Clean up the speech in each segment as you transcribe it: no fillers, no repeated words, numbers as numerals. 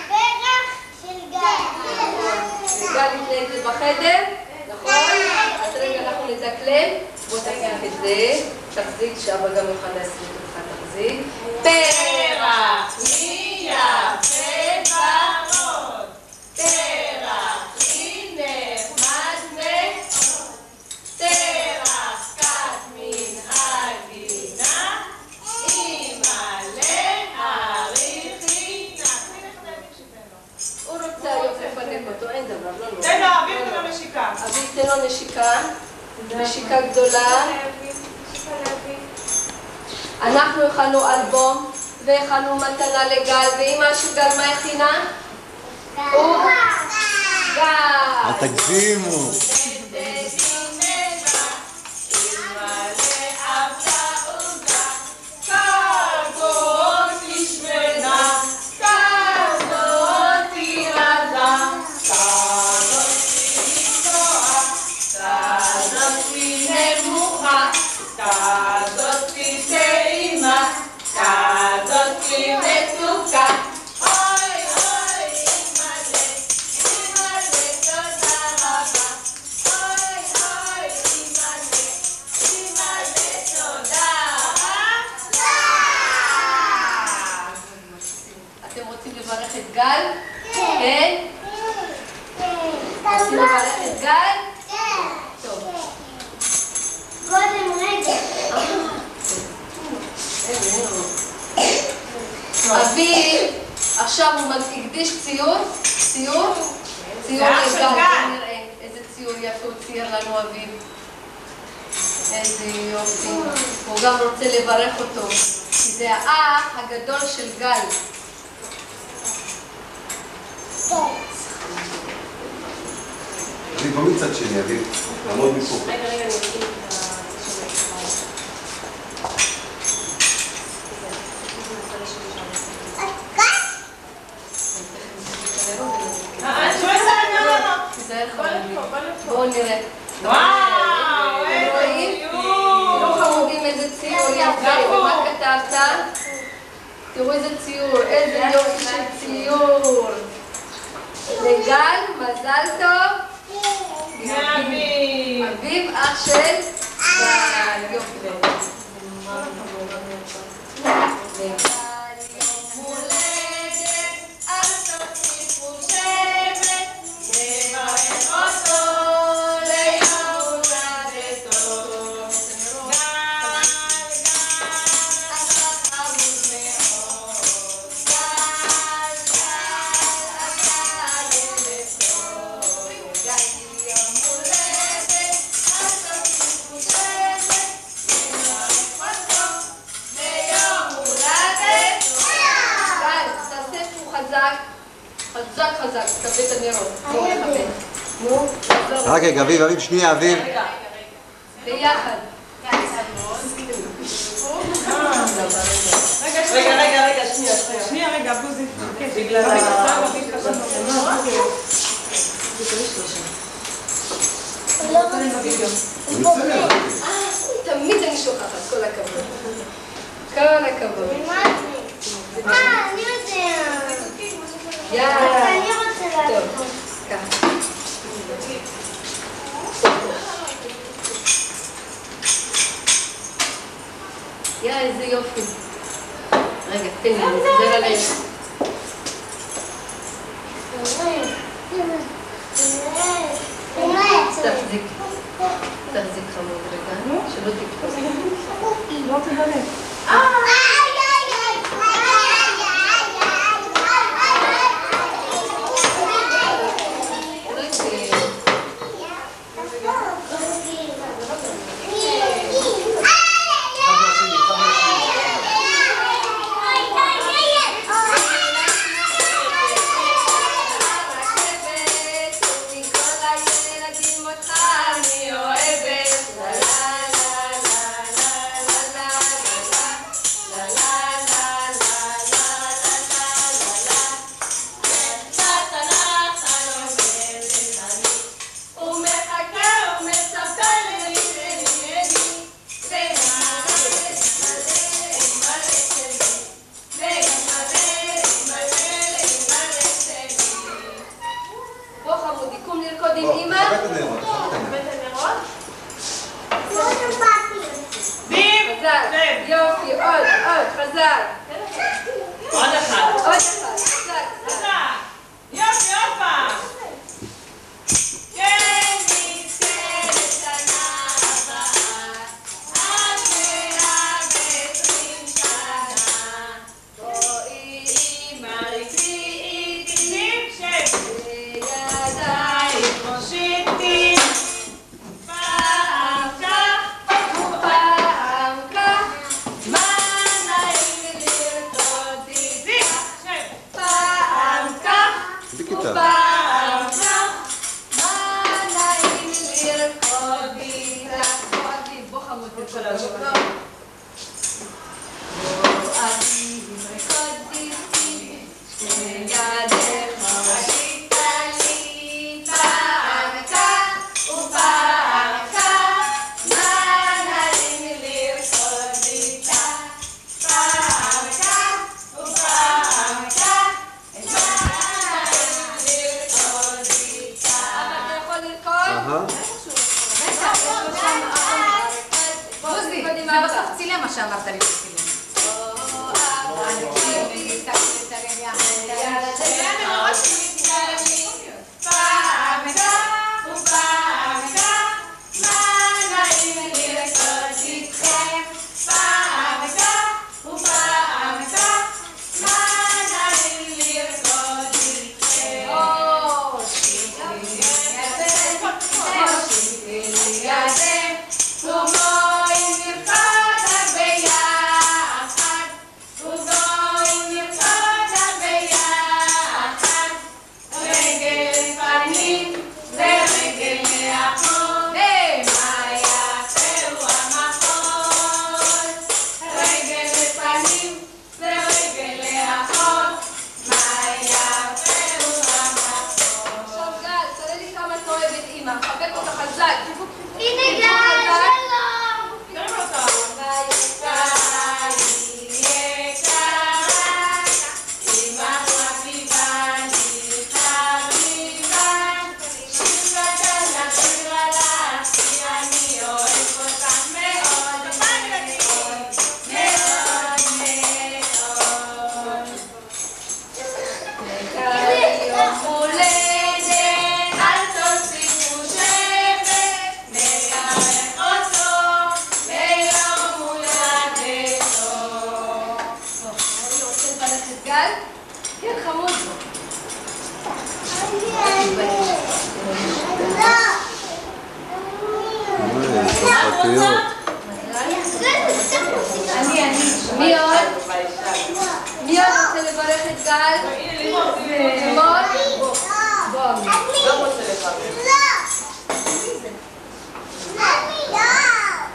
פרח של גל. גל מתנהגת בחדר, נכון? אז רגע אנחנו נדקלם. בוא תקח את זה. תחזיק, שאבא גם יוכל להסביר אותך, תחזיק. פרח יפה ורוד. פרח נחמד מאוד. פרח קט מן הגינה. אמא להאריכינה. הוא רוצה היום לפנק אותו, אין דבר, לא לא. תן לו, אביב תן לו נשיקה. אביב תן לו נשיקה. נשיקה גדולה. אנחנו הכנו אלבום והכנו מתנה לגל, ואמא של גל מה הכינה? גל. אל תגזימו. גל? כן? רוצים לברך את גל? כן. טוב. קודם רגע. אביב, עכשיו הוא הקדיש ציור לגל. נראה איזה ציור יפה הוא צייר לנו אביב. איזה יופי. הוא גם רוצה לברך אותו, כי זה האח הגדול של גל. אביב, לא מצד שני, אביב. לעמוד מפה. רגע, אני אקים את בואו נראה. וואו, רואים? תראו חמודים איזה ציור יפה. ומה כתבת? תראו איזה ציור, איזה יופי של ציור. לגל, מזל טוב. אביב. אביב, אח של גל. יופי. חזק, תביא את הנרות. רק רגע, אביב, שנייה, אביב. ביחד. רגע, שנייה, רגע, בוזי. בגלל תמיד אני שוכחת, כל הכבוד. כל הכבוד. אני יודע. יאללה. אני רוצה לעשות. טוב, ככה. איזה יופי. רגע, תן לי, נסדר עליהם. תחזיק חמוד רגע, שלא תקפוץ. לא תדלק. אני אוהבת, לה לה לה לה לה לה לה חזק. עוד אחד. עוד אחד, חזק. יופי, עוד פעם. כן, נזכרת שנה הבאה, עד 120 שנה. בואי אמא לקחי איתי, בידיים מושיטי. פעם כך ופעם כך, מה נעים לרקוד איתך. פעם כך ופעם כך, מה נעים לרקוד איתך. בוא אביב, בוא חמוד לרקוד. בוא אביב רקוד איתי, שידך מושיטה לי. פעם כך ופעם כך, מה נעים לרקוד איתך. פעם כך ופעם כך, מה נעים לרקוד איתך. אבא, אתה יכול לרקוד? בטח, יש לו שם בוזי, זה בסוף צילם מה שאמרת לי בצילם. פעם כך ופעם כך, מה נעים לרקוד איתכם. פעם כך ופעם כך, מה נעים לרקוד איתכם. הושיטי לי ידך, ובואי נרקוד ביחד, ובואי נרקוד ביחד. רגל לפנים ורגל לאחור, ומה יפהו המחול. רגל לפנים ורגל לאחור, מה יפהו המחול. עכשיו גל, תראה לי כמה את אוהבת אמא, חבק אותה חזק. הנה גל, שלום. תראה אותה. כן, חמוד. מי עוד? מי עוד רוצה לברך את גל? לימור? בוא. לא רוצה לברך.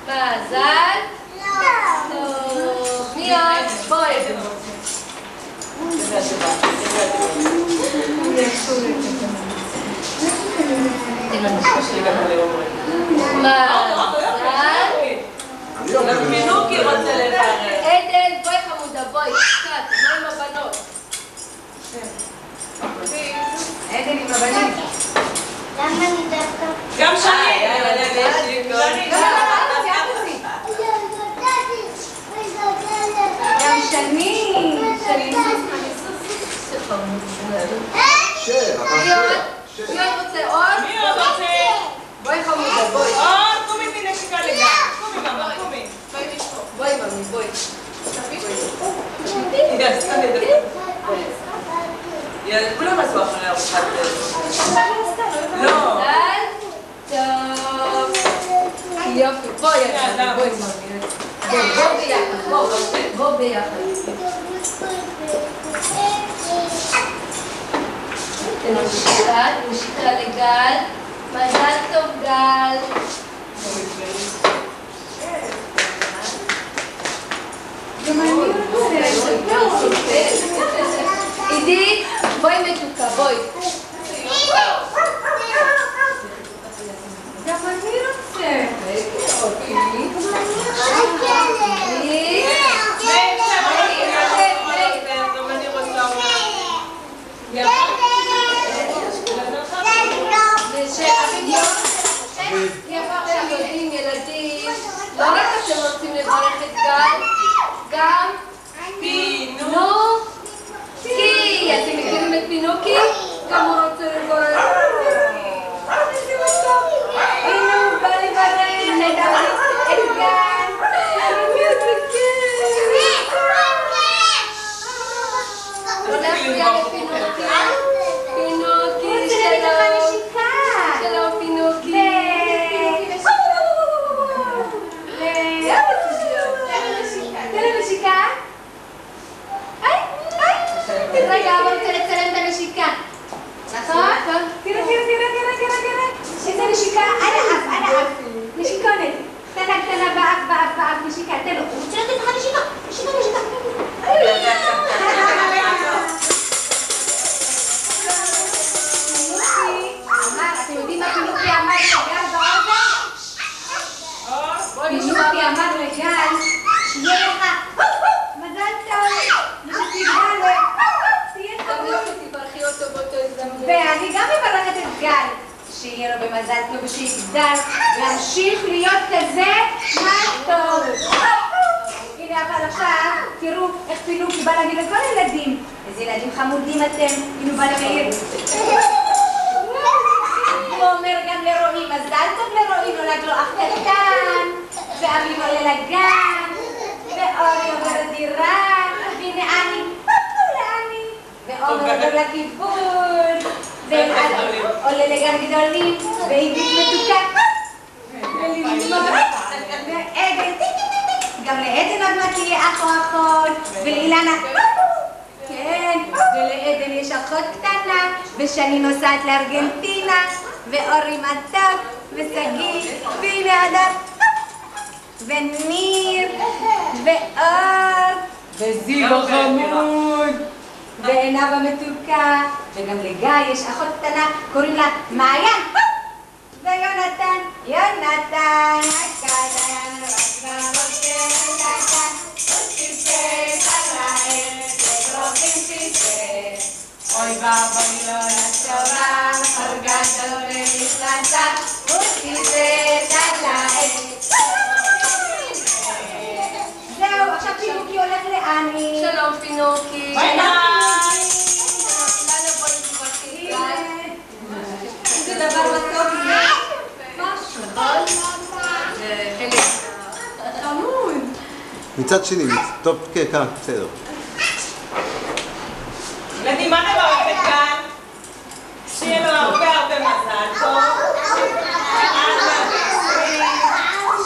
מזל טוב. מי עוד? בואי. מזל. מינוקי רוצה לברך. עדן, בואי חמודה, בואי, קצת, מה עם הבנות? עדן עם הבנים. למה אני דווקא? גם שני. גם שני. מי עוד רוצה עוד? מי עוד רוצה? בואי חמודה, בואי. עוד, קומי תנשיקה לגן. קומי ממא, קומי. בואי ממי, בואי. כולם עשו אחרי ארוחת לא. מזל טוב. יופי, בואי יחד, בואי ממי. בוא ביחד, בוא ביחד. נשיקה לגל. מזל טוב גל. עידית, בואי מתוקה, בואי. גם אני רוצה. ילדים, לא רק אתם רוצים לברך את גל, גם רגע, אבל רוצה לצלם את הנשיקה. נכון? תראה. איזה נשיקה, על האף. נשיקונת. קטנה באף, נשיקה. תן לו. הוא רוצה לתת לך נשיקה. נשיקה. אתם יודעים מה פינוקי אמר לגל באוזן? פינוקי אמר לגל שיהיה לך מזל טוב ושתגדל תהיה חמוד. ואני גם מברכת את גל שיהיה לו במזל טוב ושיגדל להמשיך להיות כזה טוב. הנה אבל עכשיו תראו איך פינוקי בא להגיד לכל הילדים. איזה ילדים חמודים אתם. הנה בא להגיד הוא אומר גם לרועי, מזל טוב לרועי, נולד לו אח קטן, ואבי עולה לגן, ואורי עובר לדירה, והנה אני, לאני, ועומר עובר לכיוון, ואלעד עולה לגן גדולים, ועידית מתוקה, ועדן, גם לעדן עוד מעט תהיה אח או אחות, ולאילנה, כן, ולעדן יש אחות קטנה, ושאני נוסעת לארגנטינה, ואורי מתוק, ושגיא, והנה אדם, וניר, ואור, וזיו החמוד, ועינב המתוקה, וגם לגיא יש אחות קטנה, קוראים לה מעיין, ויונתן, הקטן, אוי ואבוי לא לצורה, הרגעת לו במכלתה, וכיסת עליי. זהו, עכשיו פינוקי הולך לאני. שלום פינוקי. ביי ביי. זה דבר מתוק זה. משהו. זה חלק. חמוד. מצד שני, טוב, כן, כאן, בסדר. ילדים, מה נברכת כאן? שיהיה לו הרבה מזל טוב.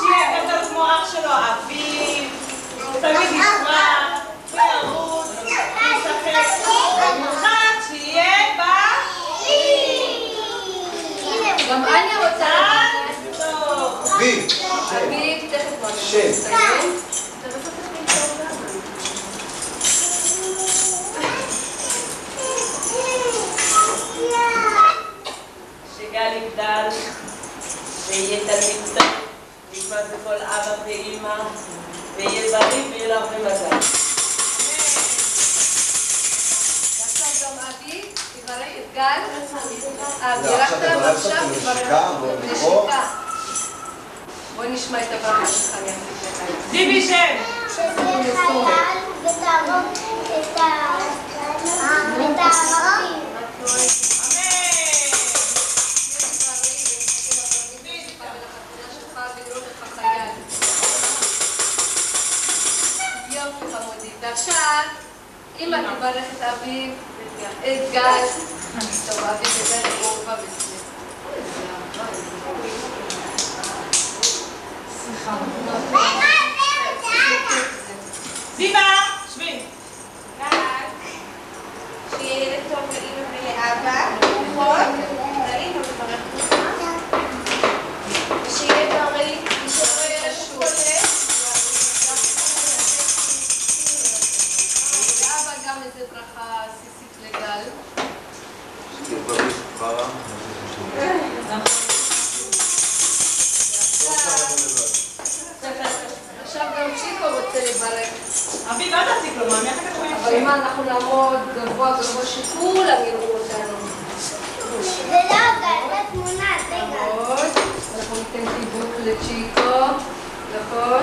שיהיה גדול כמו אח שלו, אביב. תמיד יפרח, וירוץ, וישחק. במיוחד שיהיה גם אני רוצה לדעת. טוב. אביב, אביב, תכף בוא שם. נסיים. שגל יגדל, ויהיה תלמיד טוב, וישמע זה כל אבא ואמא, ויהיה בריא ויהיה לו הרבה מזל. ועכשיו גם אביב, תברך את גל. בירכת עליו עכשיו, תברך אותו. נשיקה. בוא נשמע את הברכה שלך. דיבי שם! שזה חייל ותהרוג את הערבים. ועכשיו, אמא תברך את אביב, את גל. טוב, אביב תברך את אהובה בסדר. סליחה. דיבה! שבי! שיהיה ילד טוב לאמא ולאבא, נכון? לאמא מברך אותך. ושיהיה בריא, שלא יהיה לנו חולה. לאבא גם איזה ברכה סיסית לגל. עכשיו גם צ'יקו רוצה לברך. אביב, אל תציג לו, מה? מי אתה כתוב? אבל אם אנחנו נעמוד גבוה שכולם יראו אותנו. זה לא גל, זה תמונה, זה גל. נכון. אנחנו ניתן חיבוק לצ'יקו. נכון?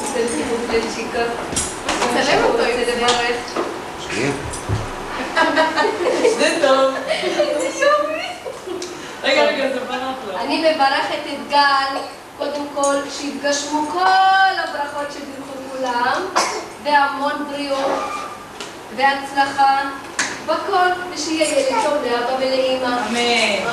ניתן חיבוק לצ'יקו. נצלם אותו אם זה לברך. שנייה. זה טוב. רגע, זה בנח לו. אני מברכת את גל, קודם כל שיתגשמו כל הברכות שבירכו כולם, והמון בריאות והצלחה בכל, ושיהיה ילד טוב לאבא ולאמא. אמן.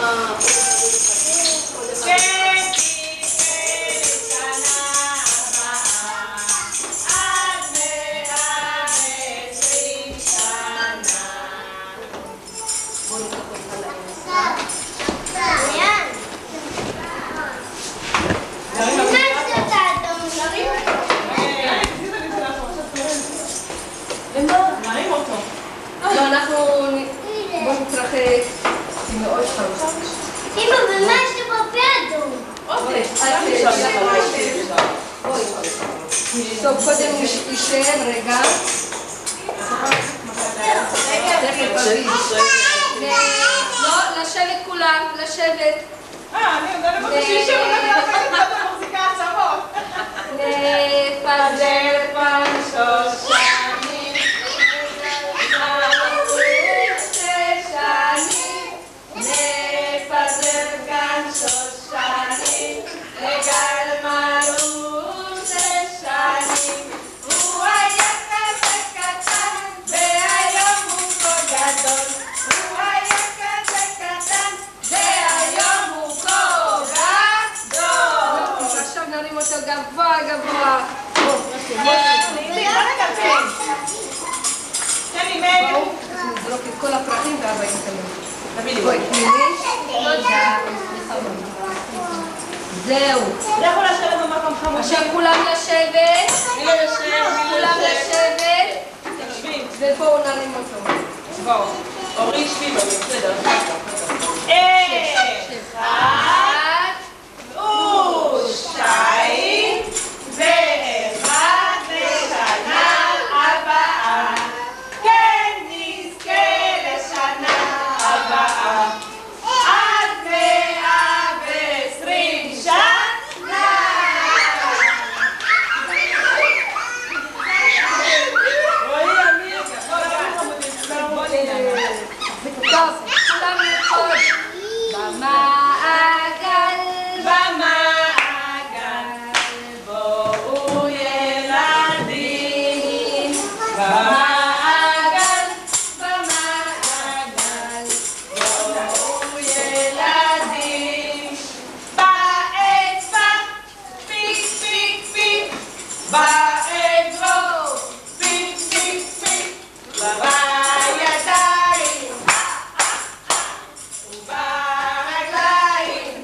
לא, אנחנו... בוא נתרחק. היא מאוד חרוכה. אמא, ומה יש לי בפה אדום? אוקיי, טוב, קודם נשב רגע. לא, לשבת כולם, לשבת. אני יודעת למה שישב, אני מחזיקה עצמות. נפזר כאן שושנים, נפזר כאן שושנים, לגל מרום ששנים. הוא היה כזה קטן, והיום הוא כה גדול. הוא היה כזה קטן, והיום הוא כה גדול. עכשיו נרים אותו גבוה גבוה. נזרוק את כל הפרחים ואבא יתקלם. בואי, תמידי. זהו. לא יכול לשבת במקום חמודי. עכשיו כולם לשבת. כולם לשבת. ובואו נרים אותו. בואו. אורי שבי בסדר. אחד. ושתיים. ואחד לשנה הבאה. כן נזכה לשנה הבאה. עד 120 שנה. רואי אמיר, טוב, כולם לרקוד. במעגל. בואו ילדים. במעגל. בואו ילדים. באצבע. פיק פיק פיק. באצבע. פיק פיק פיק. בידיים. וברגליים.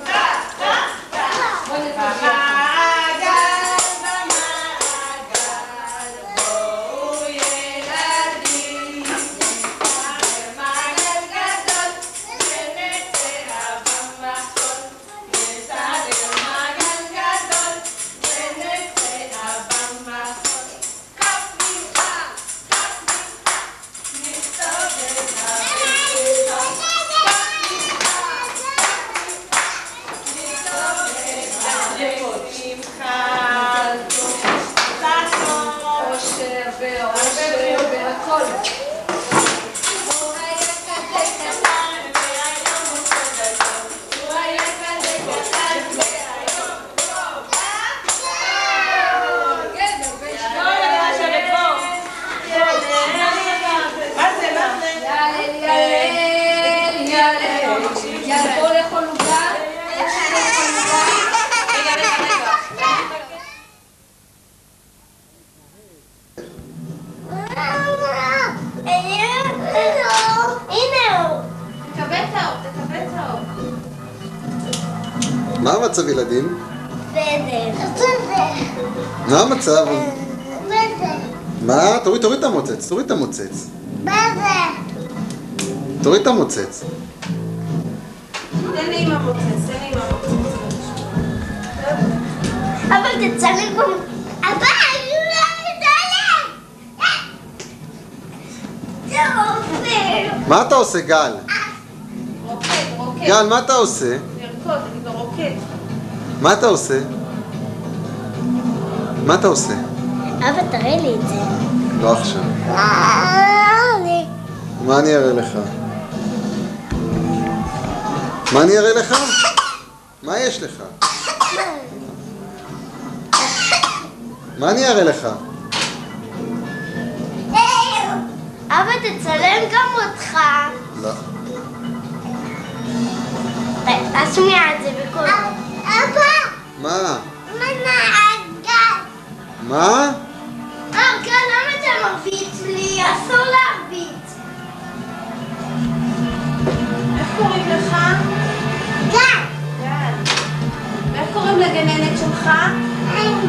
מה המצב ילדים? בסדר. מה המצב? בסדר. מה? תוריד את המוצץ, תוריד את המוצץ. בסדר. תוריד את המוצץ. תן לי עם המוצץ, תן לי עם המוצץ. אבל תצלם פה. אבא, אני לא מתעלם. זה עופר. מה אתה עושה, גל? רוקד. גל, מה אתה עושה? לרקוד, אני כבר רוקד. מה אתה עושה? מה אתה עושה? אבא, תראה לי את זה. לא עכשיו. מה אני אראה לך? מה אני אראה לך? מה יש לך? מה אני אראה לך? אבא, תצלם גם אותך. לא. תשמיע את זה בקול. אבא! מה? הגל. מה? הגל, למה אתה מרביץ לי? אסור להרביץ. איך קוראים לך? גל. גל. ואיך קוראים לגננת שלך?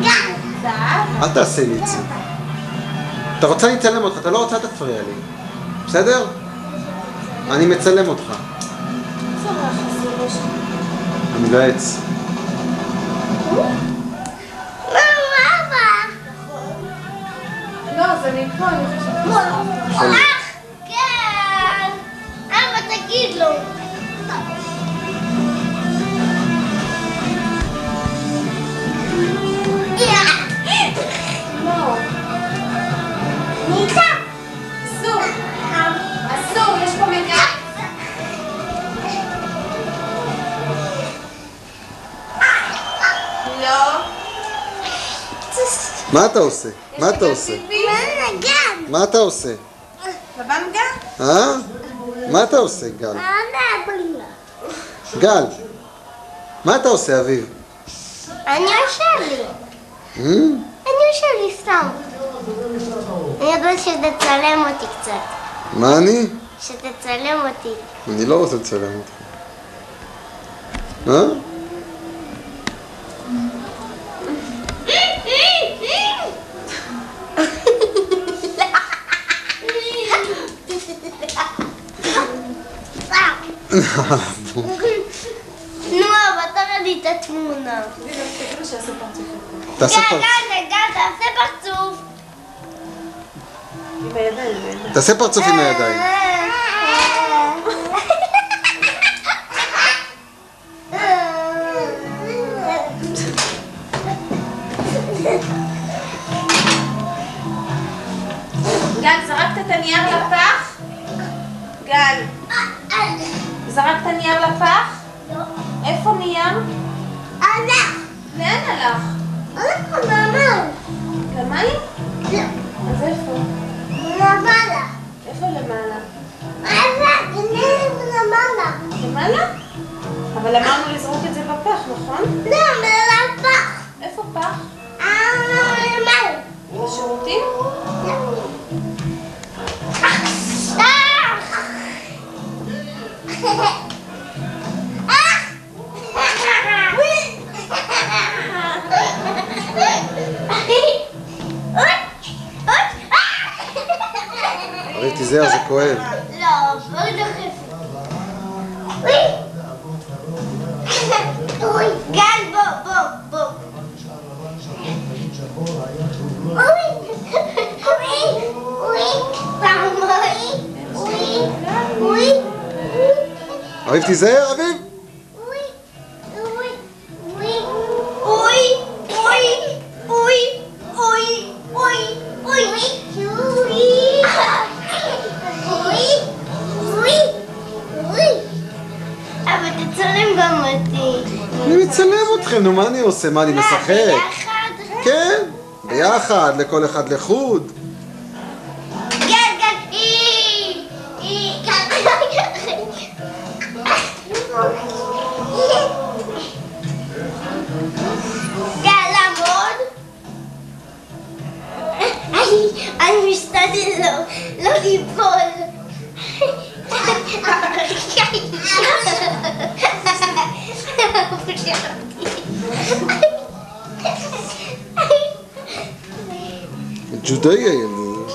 גל. זהב. אל תעשה לי את זה. אתה רוצה להצלם אותך, אתה לא רוצה, תפריע לי. בסדר? אני מצלם אותך. אני בעץ. לא, זה מפה, אני חושבת. כן! אבא, תגיד לו. לא. ניצה! אסור. אסור, יש פה מגע. לא. מה אתה עושה? מה אתה עושה? גן! מה אתה עושה? בבנגה? אה? מה אתה עושה, גל? גל, מה אתה עושה, אביב? אני יושב לי. אני יושב לי סתם. אני יודעת שתצלם אותי קצת. מה אני? שתצלם אותי. אני לא רוצה לצלם אותך. אה? נו, אבא, תראה לי את התמונה. תעשה פרצוף. גל, תעשה פרצוף. תעשה פרצוף עם הידיים. גל, זרקת את הנייר לפח? גל, זרקת נייר לפח? לא. איפה נייר? הלך. לאן הלך? הלך למים. למים? לא. אז איפה? למעלה. איפה למעלה? למעלה. למעלה? אבל אמרנו לזרוק את זה בפח, נכון? לא, לפח. איפה פח? למעלה. בשירותים? אביב, תיזהר, זה כואב. לא, בואי דוחף. אוי, גל, בוא. אוי. אביב, תיזהר, אביב. אבל תצלם גם אותי. אני מצלם אתכם, נו, מה אני עושה? מה, אני משחק? ביחד? כן, ביחד, לכל אחד לחוד. גל, לעמוד. אני משתדל לא ליפול. ג'ודאי הילד.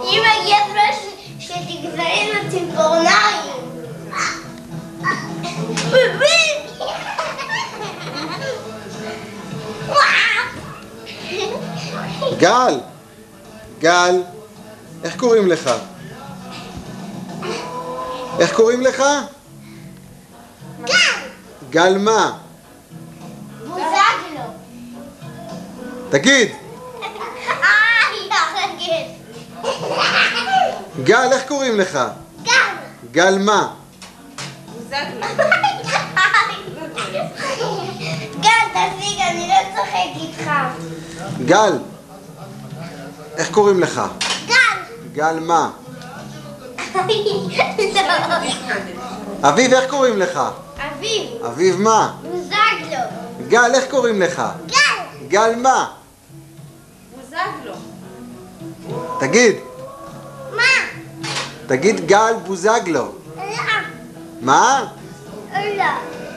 אמא, יש משהו שתגזרי לו ציפורניים. גל! גל! איך קוראים לך? איך קוראים לך? גל! גל מה? בוזגלו. תגיד! יחגת. גל, איך קוראים לך? גל! גל מה? גל, תפסיק, אני לא צוחק איתך. גל! איך קוראים לך? גל! גל מה? לא. אביב, איך קוראים לך? אביב. אביב מה? בוזגלו. גל, איך קוראים לך? גל! גל מה? בוזגלו. תגיד, מה? תגיד גל בוזגלו. לא. מה? לא.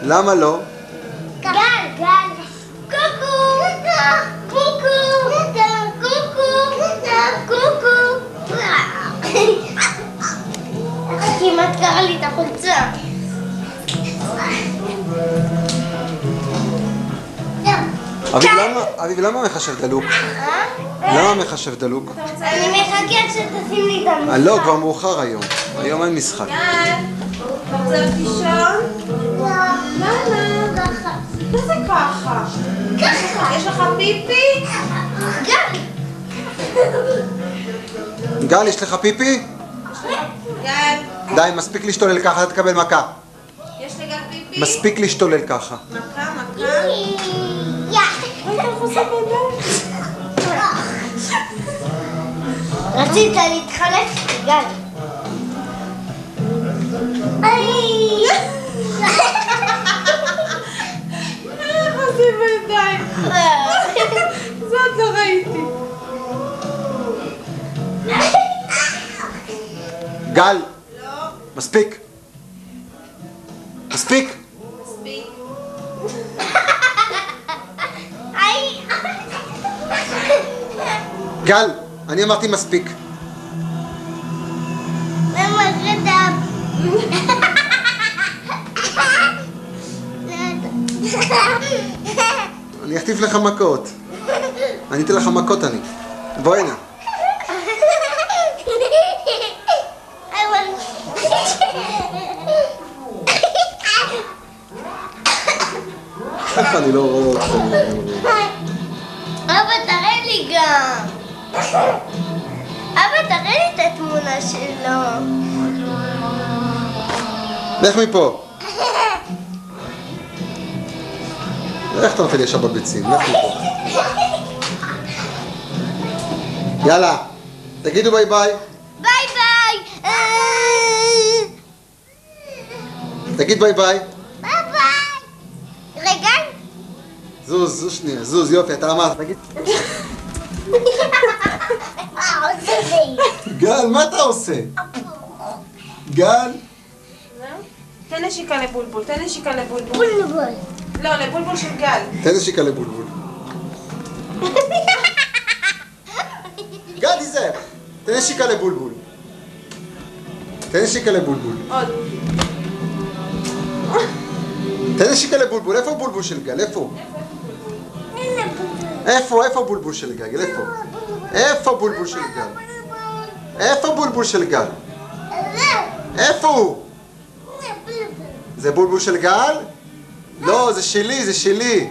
למה לא? גל, גל. כמעט קרה לי את החולצה. אביב, למה מחשב דלוק? למה מחשב דלוק? אני מחכה שתשים לי את המשחק. לא, כבר מאוחר היום. היום אין משחק. רוצה לישון? למה? מה זה ככה? יש לך פיפי? גל, יש לך פיפי? גל, די, מספיק להשתולל ככה, אתה תקבל מכה. יש לי גם פיפי? מספיק להשתולל ככה. מכה. רצית להתחלף? גל. איך עושים בידיים? זאת לא ראיתי. גל, לא. מספיק. מספיק. מספיק. גל, אני אמרתי מספיק. למה גדב? אני אחטיף לך מכות. אני אתן לך מכות אני. בוא הנה. איך אני לא רואה אותך? אבא, תראה לי גם. אבא, תראה לי את התמונה שלו. לך מפה. איך אתה נותן לי ישר בביצים? לך מפה. יאללה, תגידו ביי ביי. ביי ביי. תגיד ביי ביי. ביי ביי. רגע. זוז שנייה, זוז, יופי, אתה אמרת, תגיד. גל, מה אתה עושה? גל? תן נשיקה לבולבול, תן נשיקה לבולבול. בולבול. לא, לבולבול של גל. תן נשיקה לבולבול. גל, תיזהר. תן נשיקה לבולבול. תן נשיקה לבולבול. עוד. תן נשיקה לבולבול. איפה הבולבול של גל? איפה? איפה בולבול של גל? איפה? איפה בולבול של גל? איפה בולבול של גל? איפה הוא? זה בולבול של גל? לא, זה שלי, זה שלי.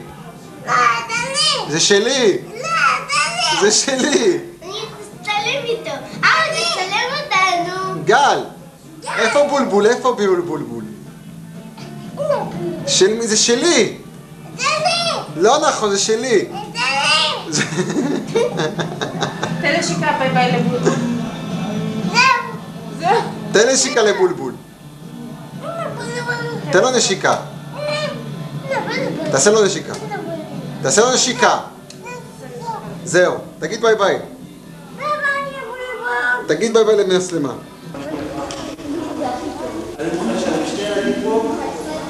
זה שלי. זה שלי. אני אצטלם איתו. אבא, תצלם אותנו. גל, איפה בולבול? איפה בולבול? זה שלי. לא נכון, זה שלי. תן נשיקה ביי ביי לבולבול. זהו. תן נשיקה לבולבול. תן לו נשיקה. תעשה לו נשיקה. תעשה לו נשיקה. זהו, תגיד ביי ביי. תגיד ביי ביי למצלמה. אני מוכן שאני משתהיה לי פה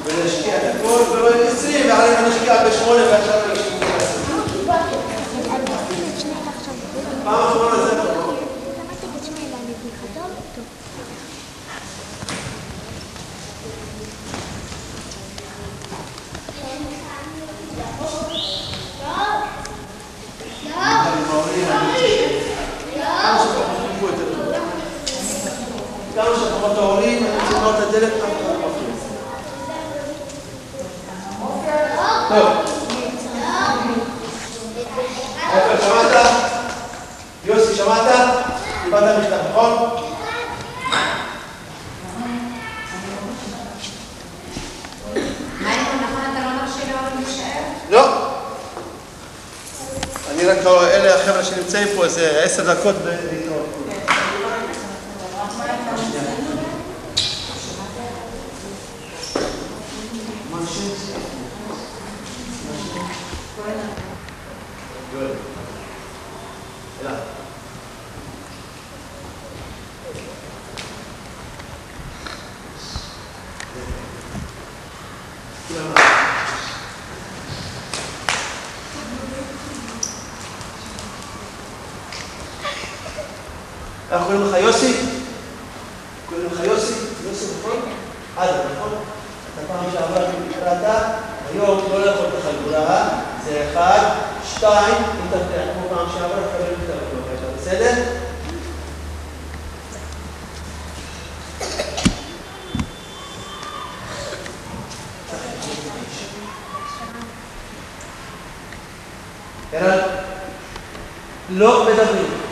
ולהשקיע את הכל ולא יהיה 20 ואחרי אני נשקיע ב8 ועכשיו אני אשקיע פעם אחרונה זה לא. כמה שפחות ההורים, אני רוצה לראות את הדלת כמה שפחות. טוב. עופר, שמעת? יוסי, שמעת? קיבלת מכתב, נכון? לא. אני רק אלה החבר'ה שנמצאים פה איזה 10 דקות ולהתראות. איך קוראים לך יוסי? קוראים לך יוסי? יוסי נכון? עד נכון? אתה פעם שעברה קראת, היום לא לאכול את החגורה, זה 1, 2, אם תפתח כמו פעם שעברה, תקבל את החגורה, בסדר? ערן, לא מדברים.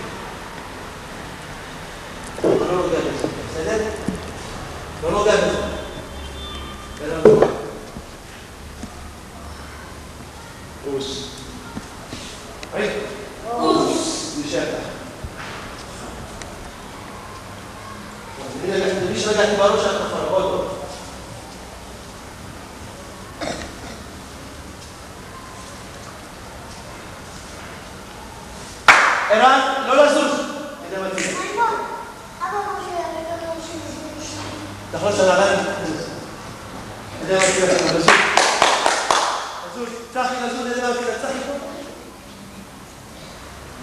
לא נוגע בזה, בסדר? לא נוגע בזה. ערן, לא. אוס. היי? אוס. לשטח. מי שרגעתי בראש שאת נכון, עוד עוד. ערן, לא לזוז. אתה מתאים. אתה יכול לשאול עליי? אתה מתאים, לזוז. לזוז, צחי לזוז, אתה מתאים, צחי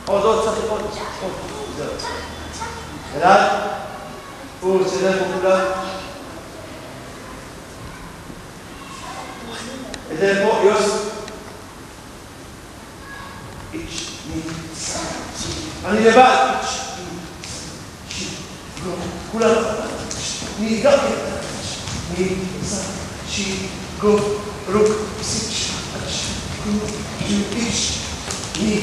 פה. עוד, צחי פה. זהו. ערן, הוא סדר פה כולה. סדר פה, יוס. איש, מי, אני לבד. כולם. מי, גם מי, שי, גו, רוק, סיץ', גו, איש, מי,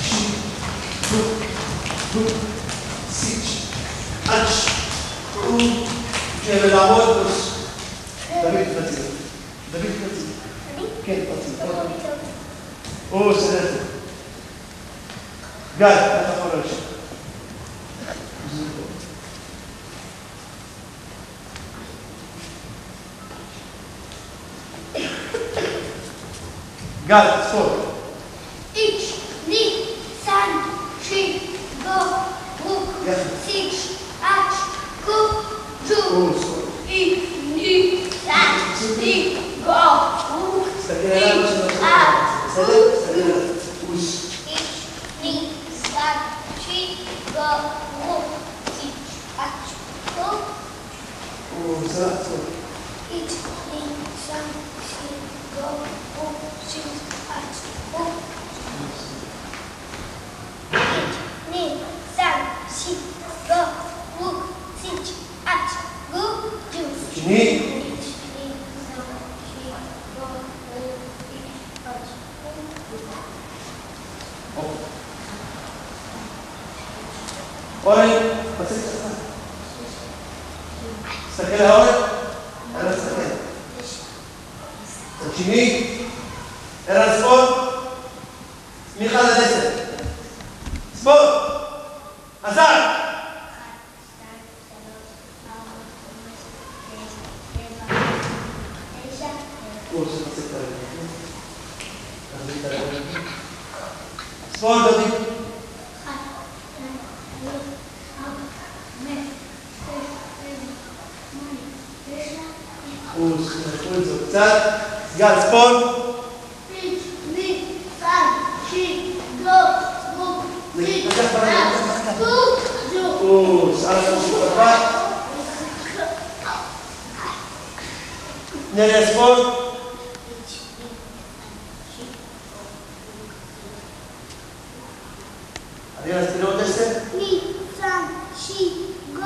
שי, גו, סיץ', גו, ולעמוד בוס. דוד פרצי. דוד פרצי. כן, פרצי. או, סדר. גל, אתה יכול להמשיך. גל, ספורט. איץ', ני, סן, שי, גו, רוק, סיץ', אץ', גו, ג'ו, אי, ני, סן, שי, גו, רוק, סיץ', אץ', גו, אוס. איץ', ני, סן, שי, גו, רוק, סיץ', אץ', גו, אוס, ספורט. איץ', ני, סן, שי, גו, רוק, סיץ', אץ', גו, ני, סן, שי, גו, רוק, סיץ', אץ', גו, ג'וס. שני. אורן, תפסיק את הזמן. תסתכל על אורן. ערן, תסתכל. צד שני. ערן, ספורט. מ-1 עד 10. ספורט. עזר. ספורט, דוד. קצת. גל, ספורט. איץ', ני, סן, שי, גו, רוק, סיץ', אץ', גו, ג'ו. אוס, על השופט. נראה ספורט. אני רציתי עוד 10. ני, סן, שי, גו,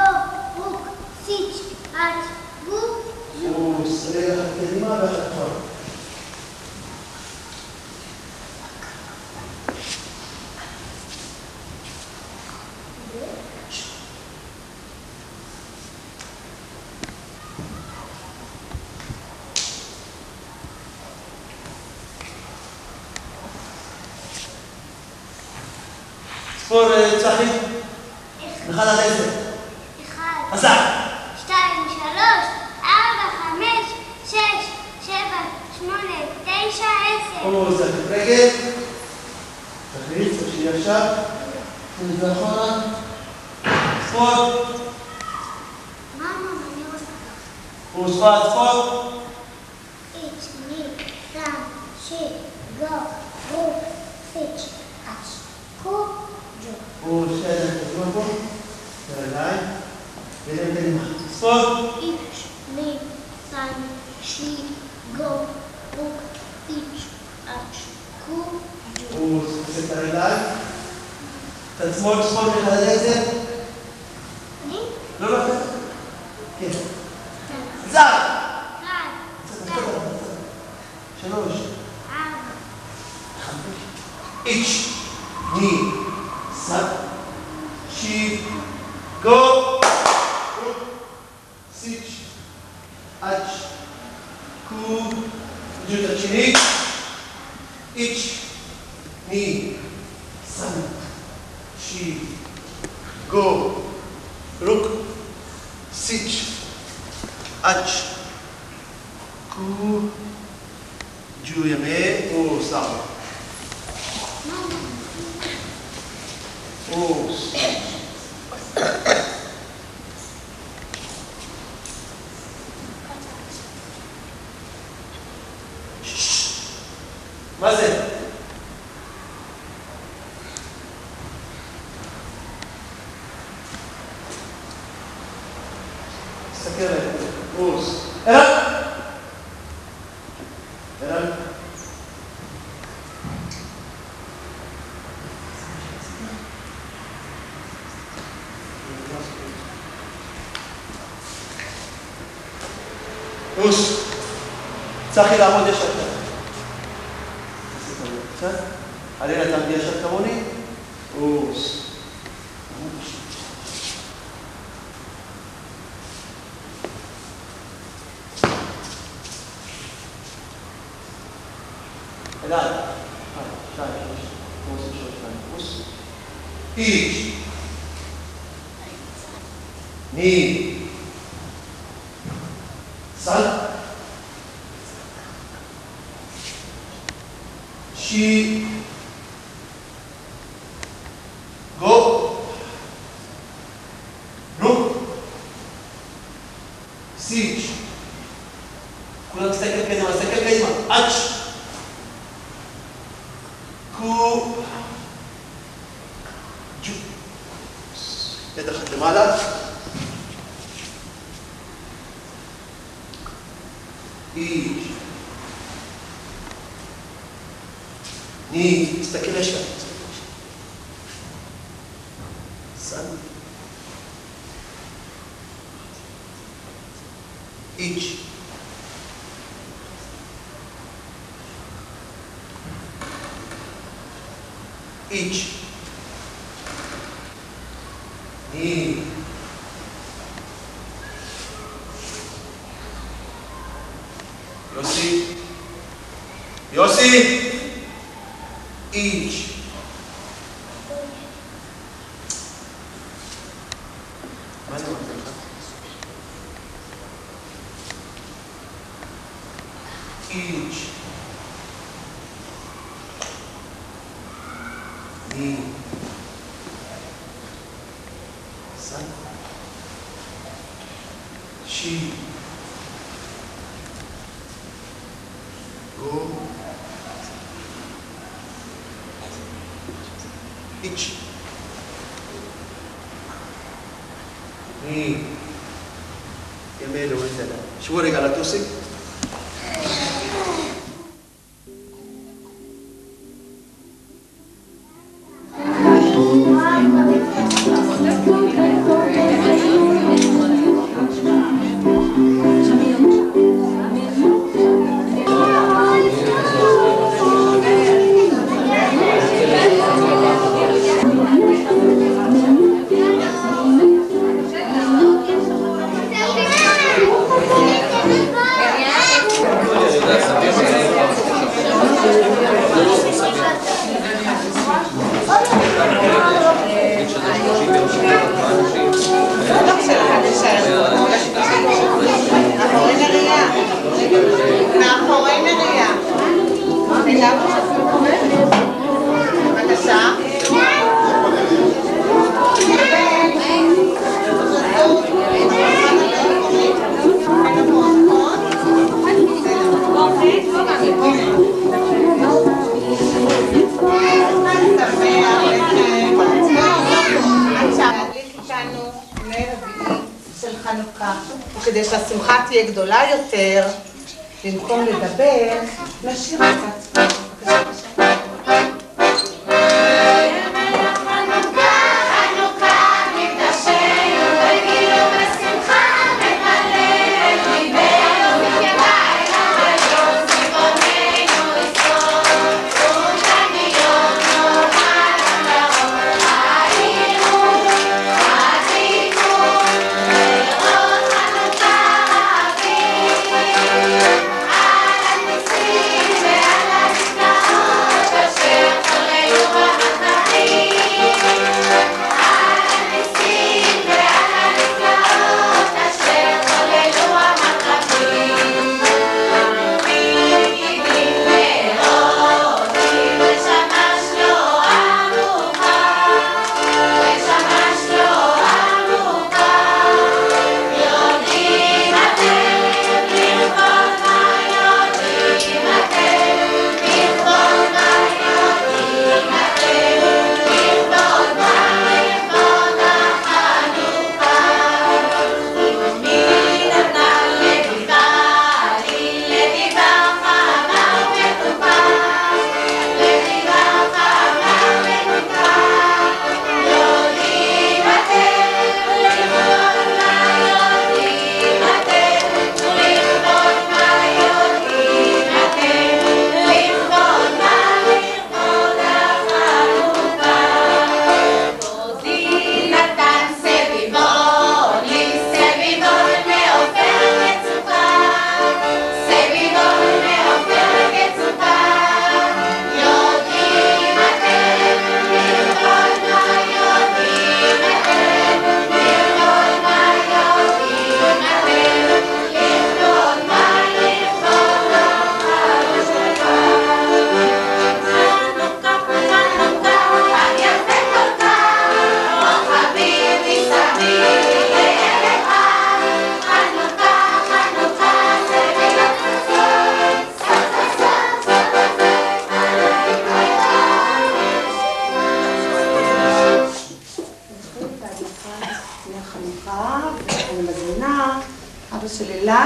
רוק, סיץ', אץ', גו, ג'ו. אוס, רגע אחת קדימה ואחת אחורה. ספור צחי. 1 עד 10. 1, עזר. 2, 3, 4, 5, 6, 7, 8, 9, 10. או, זה רגל. תחליט, תמשיך עכשיו. תמשיך אחורה. ספורט. מאמא, אני רוצה ככה. וספורט, ספורט. איץ', ני, סן, שי, גו, רוק, סיץ', אץ', גו, ג'ו. ושאלה, ספורט. Ich, ne, san, shi, go, ruk, sich, ach, ku, ju. הוא עושה את הרגליים. צד שמאל, שמאל, אחד איזה? אני? לא, לא, כן. זר! אחד, שלוש. ארבע. איץ', ני, סד, שי, גו, רוק, סיץ', אץ', קו, ג'ות השני, איץ', ני, סד, שי, גו, רוק, סיץ', אץ', קו, ג'ו ימי, או סתם. או מה זה? תסתכל עליהם. רוס. ערן! ערן. רוס. צחי לעמוד ישר ככה. עלינה תעמדי ישר כמוני. רוס. אלעד. שתיים, שלוש. רוס, שלוש, שתיים. רוס. איץ'. ני. סל. שי. גו. רוק. סיץ'. כולם תסתכל קדימה, תסתכל קדימה. אץ'. קו. ג'ו. יד אחת למעלה. איץ'. ני. תסתכל ישר. סן. איץ'. איץ'. ני. יוסי. יוסי. איץ'. מה זה אומר לך? איץ'. ני. סן. שי. גו. איץ'. ני. ימי אלוהים תדע. שבו רגע על הטוסי. חנוכה. כדי שהשמחה תהיה גדולה יותר, במקום לדבר, נשאיר קצת.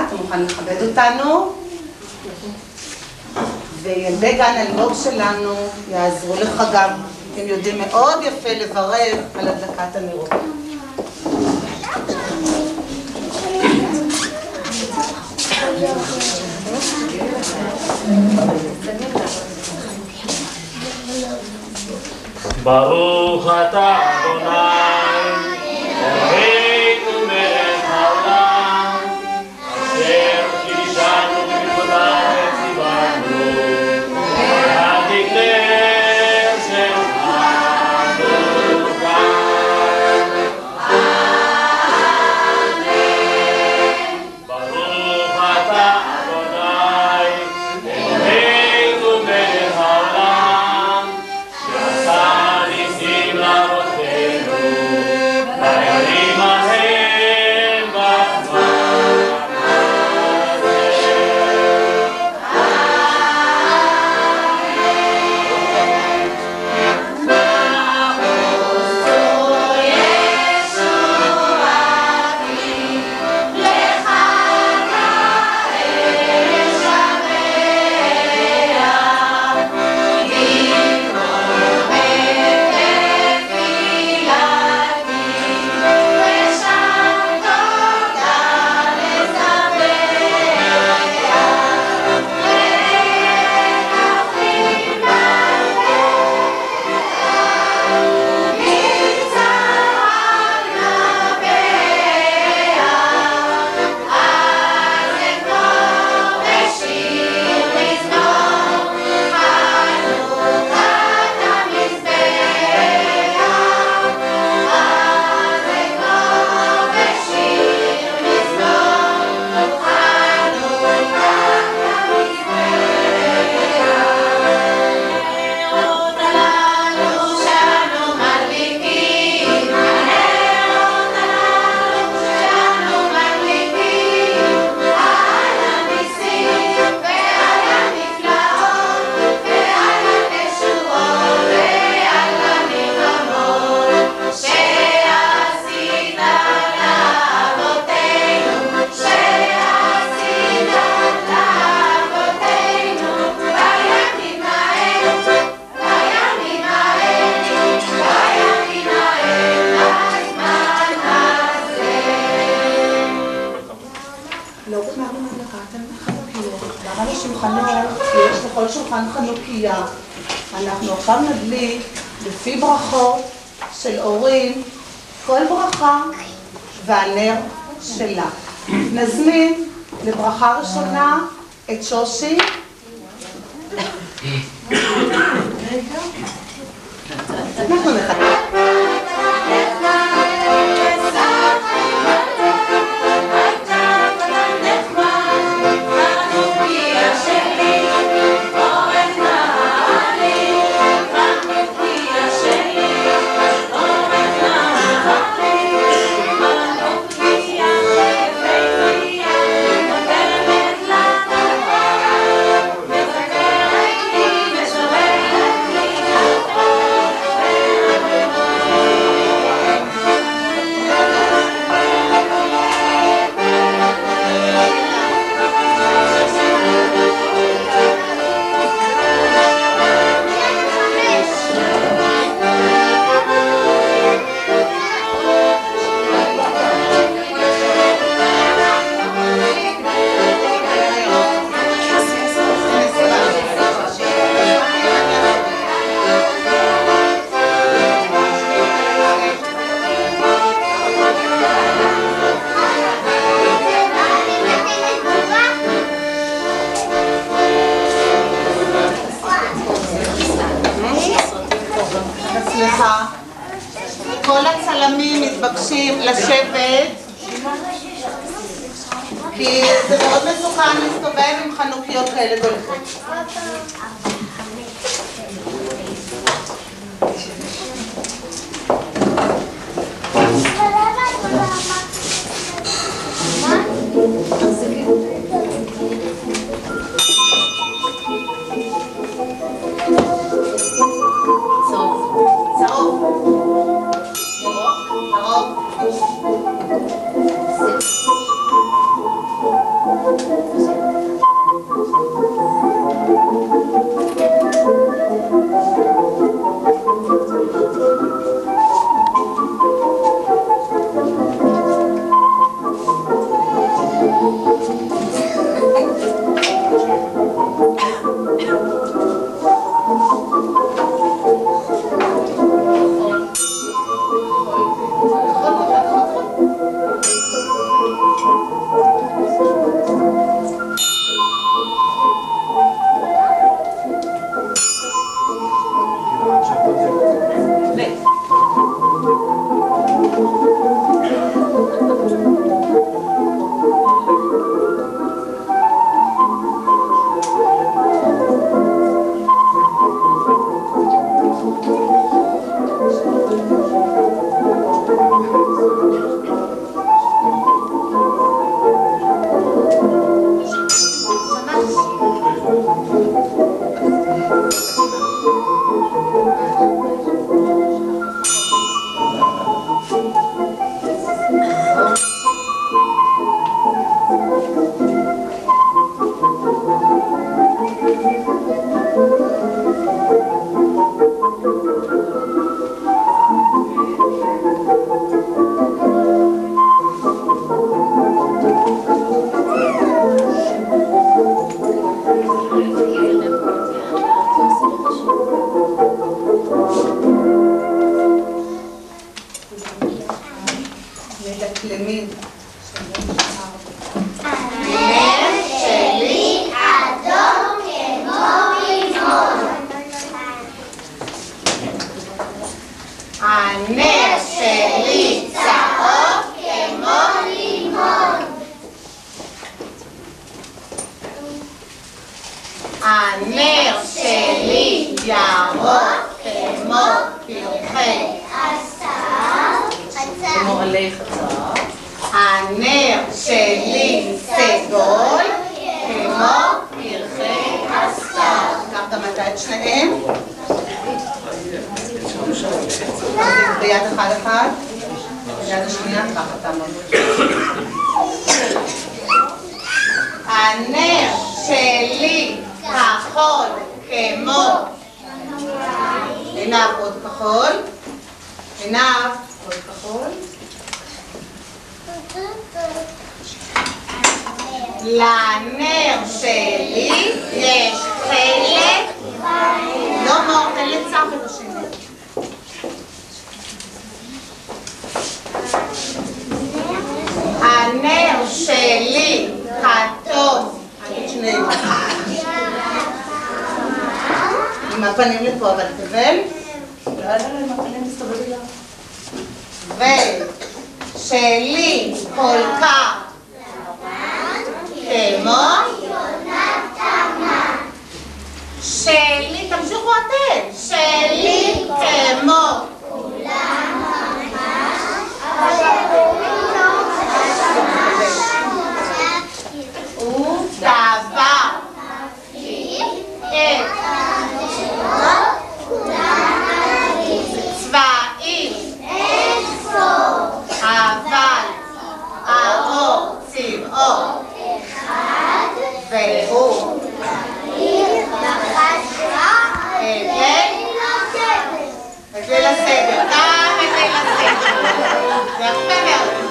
אתה מוכן לכבד אותנו? וילדי גן אלמוג שלנו יעזרו לך גם. הם יודעים מאוד יפה לברך על הדלקת הנרות. ברוך אתה אדוני אלוהינו מלך העולם אשר קידשנו במצוותיו וציוונו ותקנה שמך בקודש. ברוך אתה אדוני אלוהינו מלך העולם שעשה ניסים לאבותינו בשולחנות, יש לכל שולחן חנוכיה. אנחנו עכשיו נדליק לפי ברכות של הורים, כל ברכה והנר שלה. נזמין לברכה ראשונה את שושי. אנחנו נחכה. כל הצלמים מתבקשים לשבת כי זה מאוד מסוכן להסתובב עם חנוכיות כאלה דולפות. הנר שלי צהוב כמו לימון. הנר שלי ירוק כמו פרחי עשב. כמו עלי חצר. הנר שלי סגול כמו פרחי עשב. קמת מתי את שניהם? ביד אחד אחד, ביד השנייה, ככה תעמוד. הנר שלי כחול כמו עיניו עוד כחול, עיניו עוד כחול. לנר שלי יש חלק. לא מור, תן לצח את השני. הנר שלי כתוב. אגיד שנינו. עם הפנים לפה, אבל תבל. לא, עם הפנים תסתובבי לה. ושלי כל כך כמו שלי, תמשיכו אתם. שלי כמו ודבר צבעים אבל האור צבעו והוא את ליל הסדר, גם את ליל הסדר. זה יפה מאוד.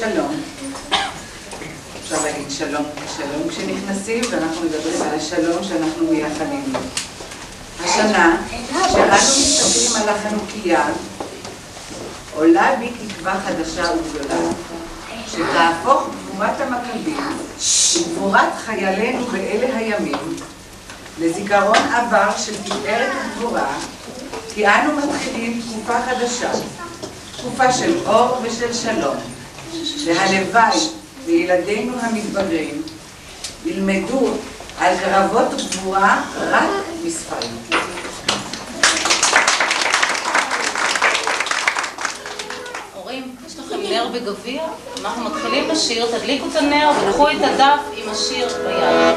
שלום. אפשר להגיד שלום כשנכנסים, ואנחנו מדברים על השלום שאנחנו מייחלים לו. השנה, כשאנו מסתכלים על החנוכיה, עולה בי תקווה חדשה וגדולה, שתהפוך גבורת המכבים וגבורת חיילינו באלה הימים לזיכרון עבר של תפארת וגבורה, כי אנו מתחילים תקופה חדשה, תקופה של אור ושל שלום, והלוואי וילדינו המתבגרים ילמדו על קרבות וגבורה רק מספרים. הורים, יש לכם נר בגביע? אנחנו מתחילים לשיר, תדליקו את הנר וקחו את הדף עם השיר ביד.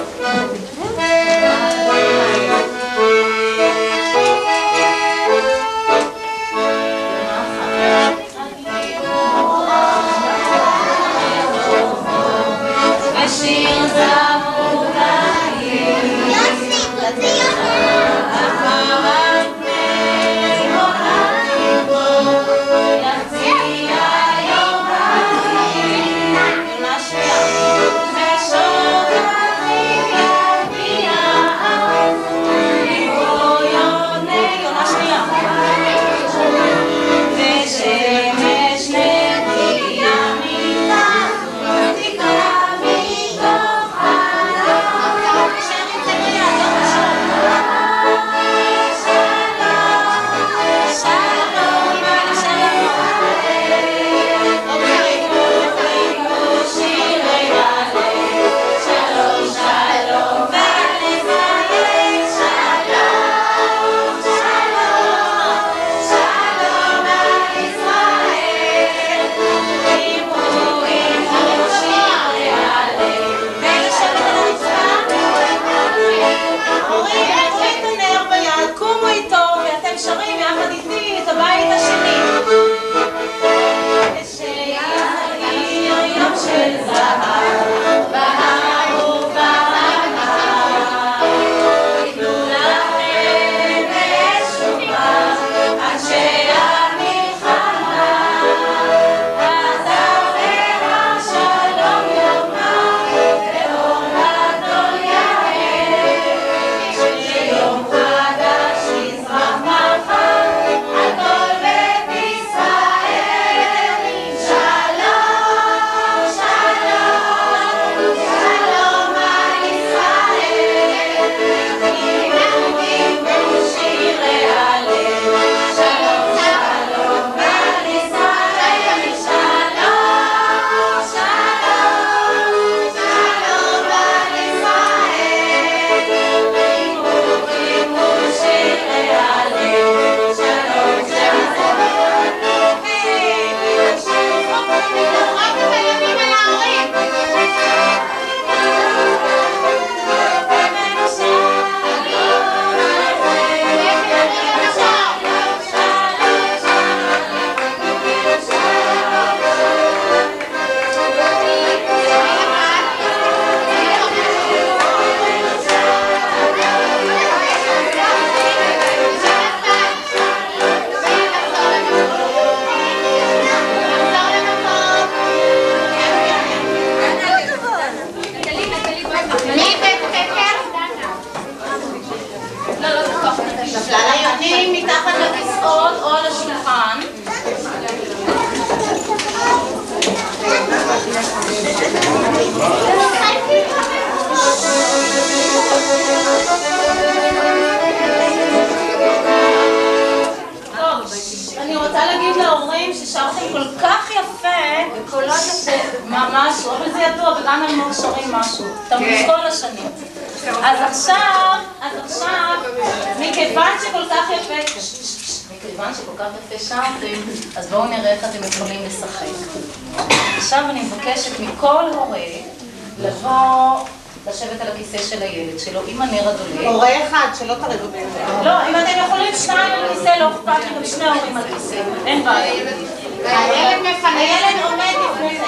ושיר זמוראים אחרת מאורעים בו יציע יום רעים ונשמיע ושוב נחייה הרעיונים מתחת לכיסאות או על השולחן. אני רוצה להגיד להורים ששרתם כל כך יפה, בקולות ממש, אבל זה ידוע, וגם אלמוג שרים משהו, תמיד כל השנים. אז עכשיו, מכיוון שכל כך יפה שרתם, אז בואו נראה איך אתם יכולים לשחק. עכשיו אני מבקשת מכל הורה לבוא לשבת על הכיסא של הילד שלו עם הנר הדולק. הורה אחד, שלא תרגעו בין. לא, אם אתם יכולים שניים על כיסא, לא אכפת לי, גם שני הורים על כיסא, אין בעיה. הילד עומד לפניכם.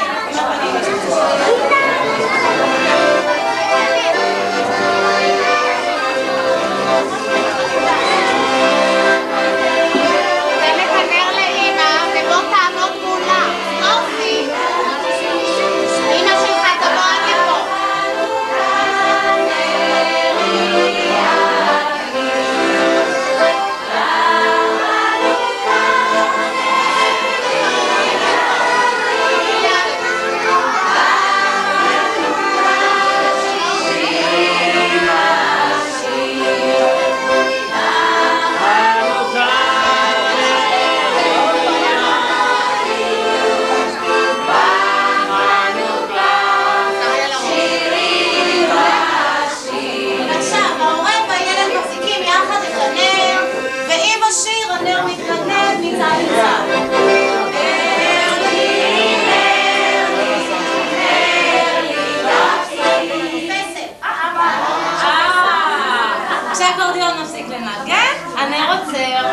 כשהאקורדיון מפסיק לנגן, הנר עוצר.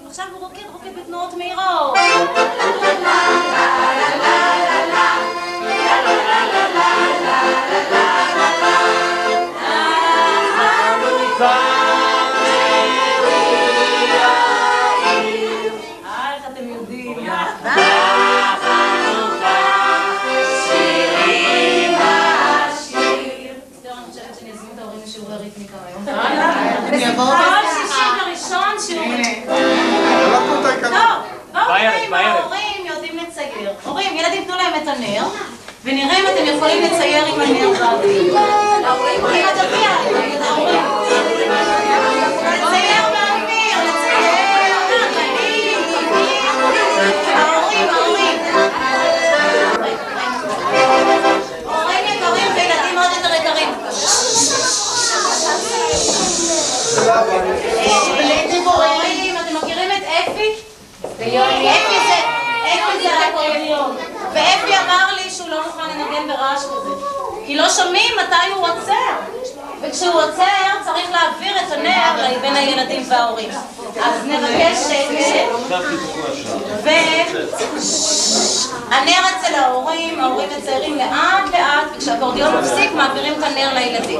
עכשיו הוא רוקד בתנועות מהירות. ההורים יודעים לצייר. הורים, ילדים תנו להם את הנר ונראה אם אתם יכולים לצייר עם הנר באוויר. עם הדביע, ההורים. לצייר באוויר, לצייר. ההורים. הורים יקרים וילדים עוד יותר יקרים. הורים, אתם מכירים את אפי? אפי זה האקורדיון, ואפי אמר לי שהוא לא מוכן לנגן ברעש כזה כי לא שומעים מתי הוא עוצר, וכשהוא עוצר צריך להעביר את הנר בין הילדים וההורים. אז נבקש שקט והנר אצל ההורים מציירים לאט לאט, וכשהאקורדיון מפסיק מעבירים את הנר לילדים.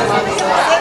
בזמן.